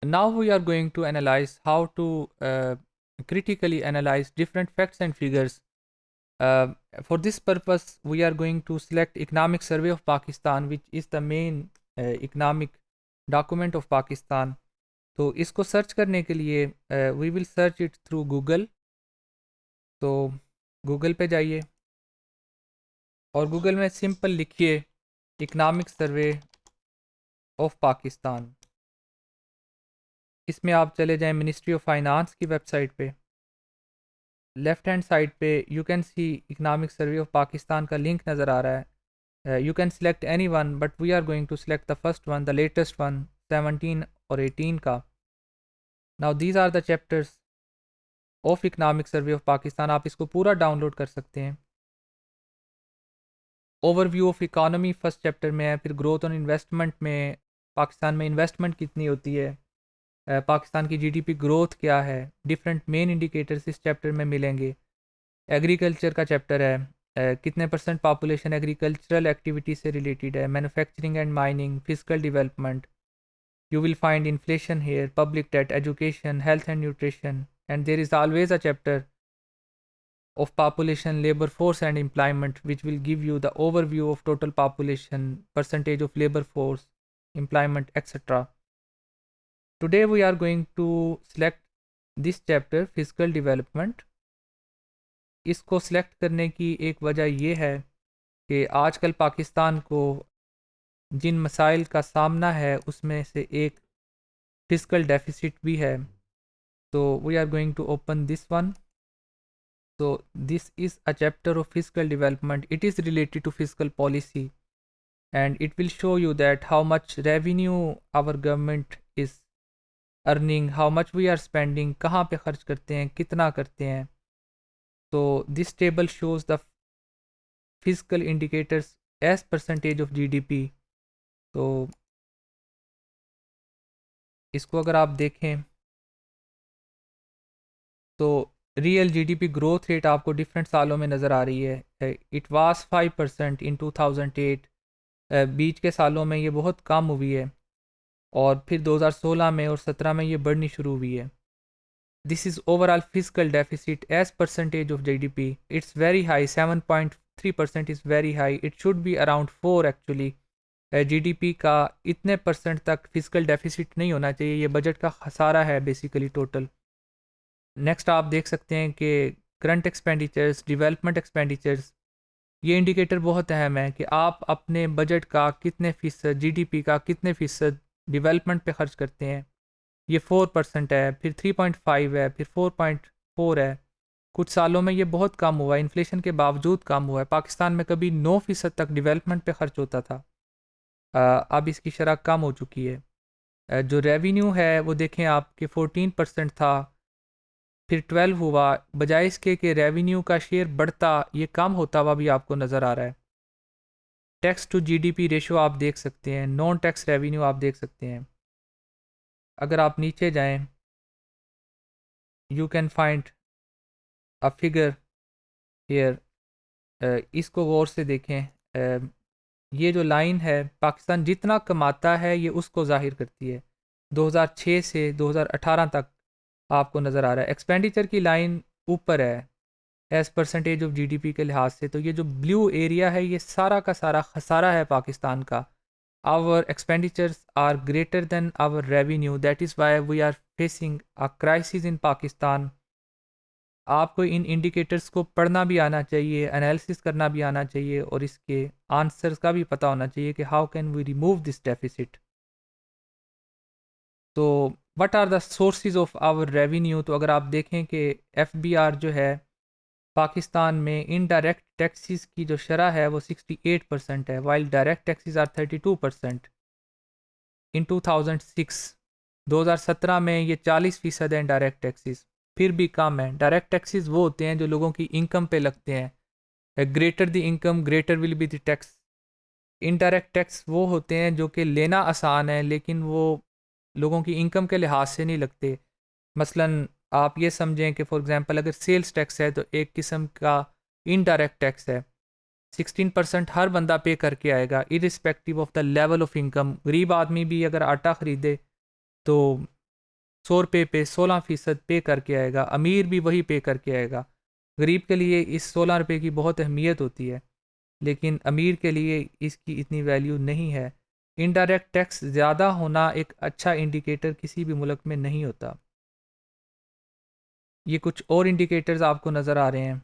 Now we are going to analyze how to critically analyze different facts and figures. For this purpose, we are going to select Economic Survey of Pakistan, which is the main economic document of Pakistan. तो इसको search करने के लिए we will search it through Google. तो Google पे जाइए और Google में सिंपल लिखिए इकनॉमिक सर्वे ऑफ पाकिस्तान. इसमें आप चले जाएं मिनिस्ट्री ऑफ फाइनेंस की वेबसाइट पे. लेफ़्ट हैंड साइड पे you can see economic survey of Pakistan का लिंक नज़र आ रहा है. You can select any one but we are going to select the first one, the latest one, 17 और 18 का. Now these are the chapters of economic survey of Pakistan. आप इसको पूरा डाउनलोड कर सकते हैं. Overview of economy first chapter में है. फिर ग्रोथ और इन्वेस्टमेंट में पाकिस्तान में इन्वेस्टमेंट कितनी होती है, पाकिस्तान की जीडीपी ग्रोथ क्या है, डिफरेंट मेन इंडिकेटर्स इस चैप्टर में मिलेंगे. एग्रीकल्चर का चैप्टर है, कितने परसेंट पॉपुलेशन एग्रीकल्चरल एक्टिविटी से रिलेटेड है. Manufacturing and mining, physical development. You will find inflation here, public debt, education, health and nutrition. And there is always a chapter of population, labor force and employment, which will give you the overview of total population, percentage of labor force, employment, etc. Today we are going to select this chapter, physical development. इसको select करने की एक वजह ये है कि आजकल पाकिस्तान को जिन मसाइल का सामना है उसमें से एक फिजिकल डेफिसिट भी है. तो we are going to open this one. So this is a chapter of fiscal development. It is related to fiscal policy and it will show you that how much revenue our government is earning, how much we are spending, कहाँ पे खर्च करते हैं, कितना करते हैं. So this table shows the fiscal indicators as percentage of GDP. तो इसको अगर आप देखें तो रियल जीडीपी ग्रोथ रेट आपको डिफरेंट सालों में नज़र आ रही है. इट वाज 5% इन 2008. बीच के सालों में ये बहुत कम हुई है और फिर 2016 में और 17 में ये बढ़नी शुरू हुई है. This is overall physical deficit as percentage of GDP. It's very high, 7.3% is very high. It should be around 4 actually. GDP का इतने परसेंट तक फिजिकल डेफिसिट नहीं होना चाहिए. ये बजट का खसारा है बेसिकली टोटल. नेक्स्ट आप देख सकते हैं कि करंट एक्सपेंडिचर्स, डेवलपमेंट एक्सपेंडिचर्स, ये इंडिकेटर बहुत अहम है कि आप अपने बजट का कितने फ़ीसद, जीडीपी का कितने फ़ीसद डेवलपमेंट पे खर्च करते हैं. ये 4% है, फिर 3.5 है, फिर 4.4 है. कुछ सालों में ये बहुत कम हुआ है, इन्फ्लेशन के बावजूद कम हुआ है. पाकिस्तान में कभी 9% तक डेवलपमेंट पे खर्च होता था. अब इसकी शरह कम हो चुकी है. जो रेवेन्यू है वो देखें आपके 14% था, फिर 12 हुआ. बजाय इसके कि रेवेन्यू का शेयर बढ़ता, ये कम होता हुआ भी आपको नज़र आ रहा है. टैक्स टू जीडीपी रेशो आप देख सकते हैं, नॉन टैक्स रेवेन्यू आप देख सकते हैं. अगर आप नीचे जाएं you can find a figure here. इसको गौर से देखें. ये जो लाइन है पाकिस्तान जितना कमाता है ये उसको जाहिर करती है. 2006 से 2018 तक आपको नज़र आ रहा है. एक्सपेंडिचर की लाइन ऊपर है एज परसेंटेज ऑफ जीडीपी के लिहाज से. तो ये जो ब्लू एरिया है ये सारा का सारा खसारा है पाकिस्तान का. Our expenditures are greater than our revenue. That is why we are facing a crisis in Pakistan. आपको इन इंडिकेटर्स को पढ़ना भी आना चाहिए, एनालिसिस करना भी आना चाहिए और इसके आंसर्स का भी पता होना चाहिए कि how can we remove this deficit. तो what are the sources of our revenue. तो अगर आप देखें कि एफबीआर जो है पाकिस्तान में इनडायरेक्ट टैक्सेस की जो शरह है वो 68% है, वाइल डायरेक्ट टैक्सेस आर 32%. इन 2017 में ये 40% है इनडायरेक्ट टैक्सेस. फिर भी कम है. डायरेक्ट टैक्सेस वो होते हैं जो लोगों की इनकम पे लगते हैं. Greater the income greater will be the tax. Indirect tax वो होते हैं जो कि लेना आसान है लेकिन वो लोगों की इनकम के लिहाज से नहीं लगते. मसलन आप ये समझें कि फॉर एग्जांपल अगर सेल्स टैक्स है तो एक किस्म का इनडायरेक्ट टैक्स है. 16% हर बंदा पे करके आएगा irrespective of the level of income. गरीब आदमी भी अगर आटा ख़रीदे तो 100 रुपये पे 16% पे करके आएगा, अमीर भी वही पे करके आएगा। गरीब के लिए इस 16 रुपये की बहुत अहमियत होती है, लेकिन अमीर के लिए इसकी इतनी वैल्यू नहीं है। इनडायरेक्ट टैक्स ज़्यादा होना एक अच्छा इंडिकेटर किसी भी मुल्क में नहीं होता। ये कुछ और इंडिकेटर्स आपको नज़र आ रहे हैं।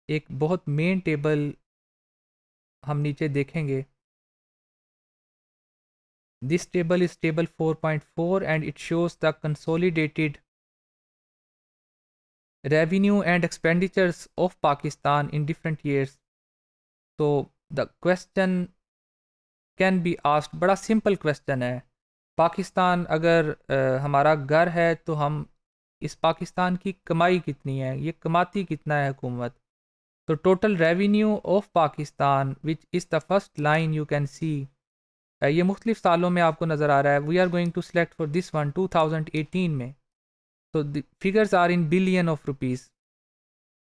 एक बहुत मेन टेबल हम नीचे देखेंगे। This table is table 4.4 and it shows the consolidated revenue and expenditures of Pakistan in different years. So the question can be asked, बड़ा सिंपल क्वेश्चन है। पाकिस्तान अगर हमारा घर है तो हम इस पाकिस्तान की कमाई कितनी है, ये कमाती कितना है हुकूमत। तो total revenue of Pakistan which is the first line you can see, ये मुख्तलिफ सालों में आपको नज़र आ रहा है। We are going to select for this one 2018 में। तो the figures are in billion of rupees.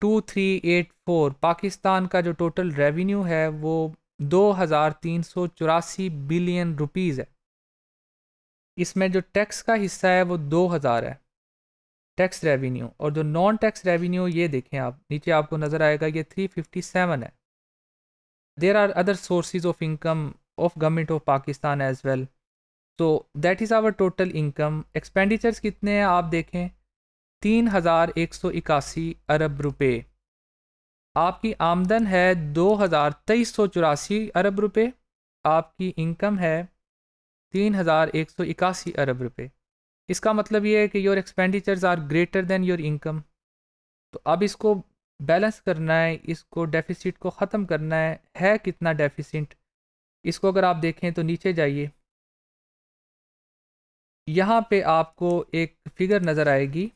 2384 Pakistan का जो टोटल रेवेन्यू है वो 2384 बिलियन रुपीज़ है। इसमें जो टैक्स का हिस्सा है वो 2000 है टैक्स रेवेन्यू, और जो नॉन टैक्स रेवेन्यू ये देखें आप नीचे आपको नज़र आएगा ये 357 है। There are other sources of income of government of Pakistan as well. So that is our total income. Expenditures कितने हैं आप देखें, 3181 अरब रुपए। आपकी आमदन है 2384 अरब रुपए, आपकी इनकम है 3181 अरब रुपए। इसका मतलब ये है कि your expenditures are greater than your income. तो अब इसको बैलेंस करना है, इसको डेफिसिट को ख़त्म करना है कितना डेफिसिट। इसको अगर आप देखें तो नीचे जाइए, यहाँ पे आपको एक फिगर नज़र आएगी।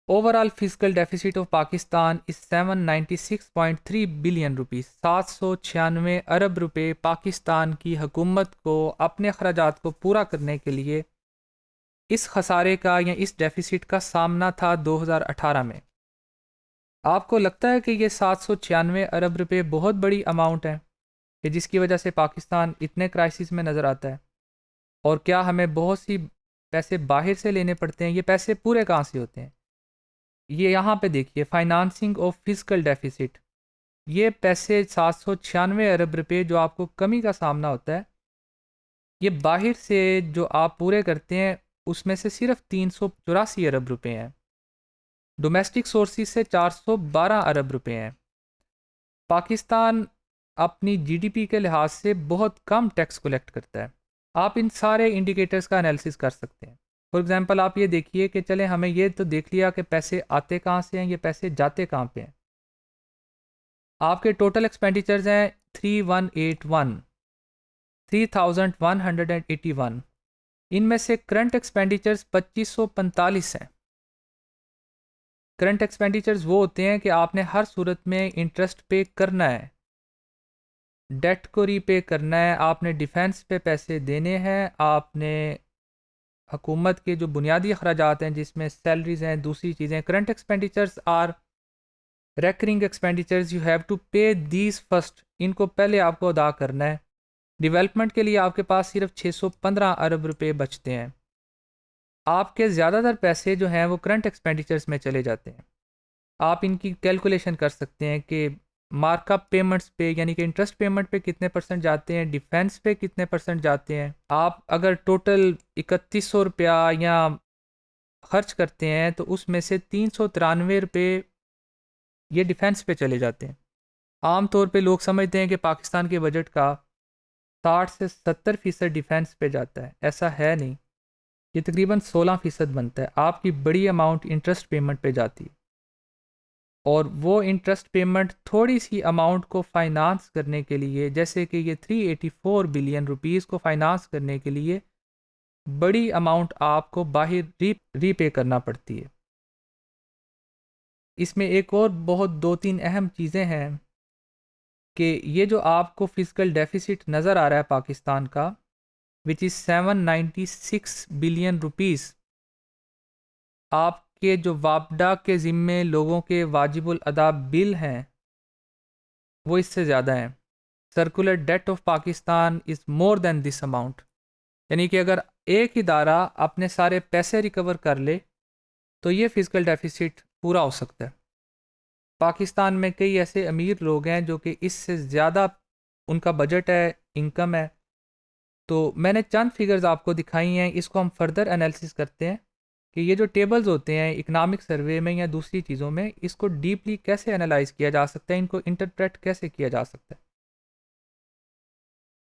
Overall physical deficit of Pakistan is 796.3 billion rupees. 796 अरब रुपए पाकिस्तान की हुकूमत को अपने अखराजात को पूरा करने के लिए इस खसारे का या इस डेफिसिट का सामना था 2018 में। आपको लगता है कि ये 796 अरब रुपए बहुत बड़ी अमाउंट है कि जिसकी वजह से पाकिस्तान इतने क्राइसिस में नज़र आता है? और क्या हमें बहुत सी पैसे बाहर से लेने पड़ते हैं? ये पैसे पूरे कहाँ से होते हैं? ये यहाँ पे देखिए, फाइनेंसिंग ऑफ फिजिकल डेफिसिट, ये पैसे 796 अरब रुपए जो आपको कमी का सामना होता है, ये बाहर से जो आप पूरे करते हैं उसमें से सिर्फ 384 अरब रुपए हैं। डोमेस्टिक सोर्सेज से 412 अरब रुपए हैं। पाकिस्तान अपनी जीडीपी के लिहाज से बहुत कम टैक्स कलेक्ट करता है। आप इन सारे इंडिकेटर्स का एनालिसिस कर सकते हैं। फॉर एग्जांपल आप ये देखिए कि चले हमें ये तो देख लिया कि पैसे आते कहाँ से हैं, ये पैसे जाते कहाँ पे हैं। आपके टोटल एक्सपेंडिचर्स हैं 3181। इनमें से करंट एक्सपेंडिचर्स 2545 हैं। करंट एक्सपेंडिचर्स वो होते हैं कि आपने हर सूरत में इंटरेस्ट पे करना है, डेट को रीपे करना है, आपने डिफेंस पे पैसे देने हैं, आपने हुकूमत के जो बुनियादी अखराजात हैं जिसमें सैलरीज हैं, दूसरी चीज़ें। Current expenditures are recurring expenditures, you have to pay these first, इनको पहले आपको अदा करना है। डेवलपमेंट के लिए आपके पास सिर्फ 615 अरब रुपए बचते हैं। आपके ज़्यादातर पैसे जो हैं वो करंट एक्सपेंडिचर्स में चले जाते हैं। आप इनकी कैलकुलेशन कर सकते हैं कि मार्कअप पेमेंट्स पे यानी कि इंटरेस्ट पेमेंट पे कितने परसेंट जाते हैं, डिफेंस पे कितने परसेंट जाते हैं। आप अगर टोटल 3100 रुपया या खर्च करते हैं तो उसमें से 393 रुपये ये डिफेंस पे चले जाते हैं। आम तौर पे लोग समझते हैं कि पाकिस्तान के बजट का 60 से 70% डिफेंस पे जाता है। ऐसा है नहीं, ये तकरीबन 16% बनता है। आपकी बड़ी अमाउंट इंटरेस्ट पेमेंट पे जाती है, और वो इंटरेस्ट पेमेंट थोड़ी सी अमाउंट को फाइनेंस करने के लिए, जैसे कि ये 384 बिलियन रुपीज़ को फाइनेंस करने के लिए बड़ी अमाउंट आपको बाहर रीपे करना पड़ती है। इसमें एक और बहुत दो तीन अहम चीज़ें हैं कि ये जो आपको फिजिकल डेफिसिट नज़र आ रहा है पाकिस्तान का, विच इज़ 796 बिलियन रुपीज़, आपके जो वापडा के ज़िम्मे लोगों के वाजिबुल अदा बिल हैं वो इससे ज़्यादा हैं। Circular debt of Pakistan is more than this amount, यानी कि अगर एक इदारा अपने सारे पैसे रिकवर कर ले तो ये फिजिकल डेफिसिट पूरा हो सकता है। पाकिस्तान में कई ऐसे अमीर लोग हैं जो कि इससे ज़्यादा उनका बजट है, इनकम है। तो मैंने चंद फिगर्स आपको दिखाई हैं, इसको हम फर्दर एनालिसिस करते हैं कि ये जो टेबल्स होते हैं इकनॉमिक सर्वे में या दूसरी चीज़ों में, इसको डीपली कैसे एनालाइज किया जा सकता है, इनको इंटरप्रेट कैसे किया जा सकता है।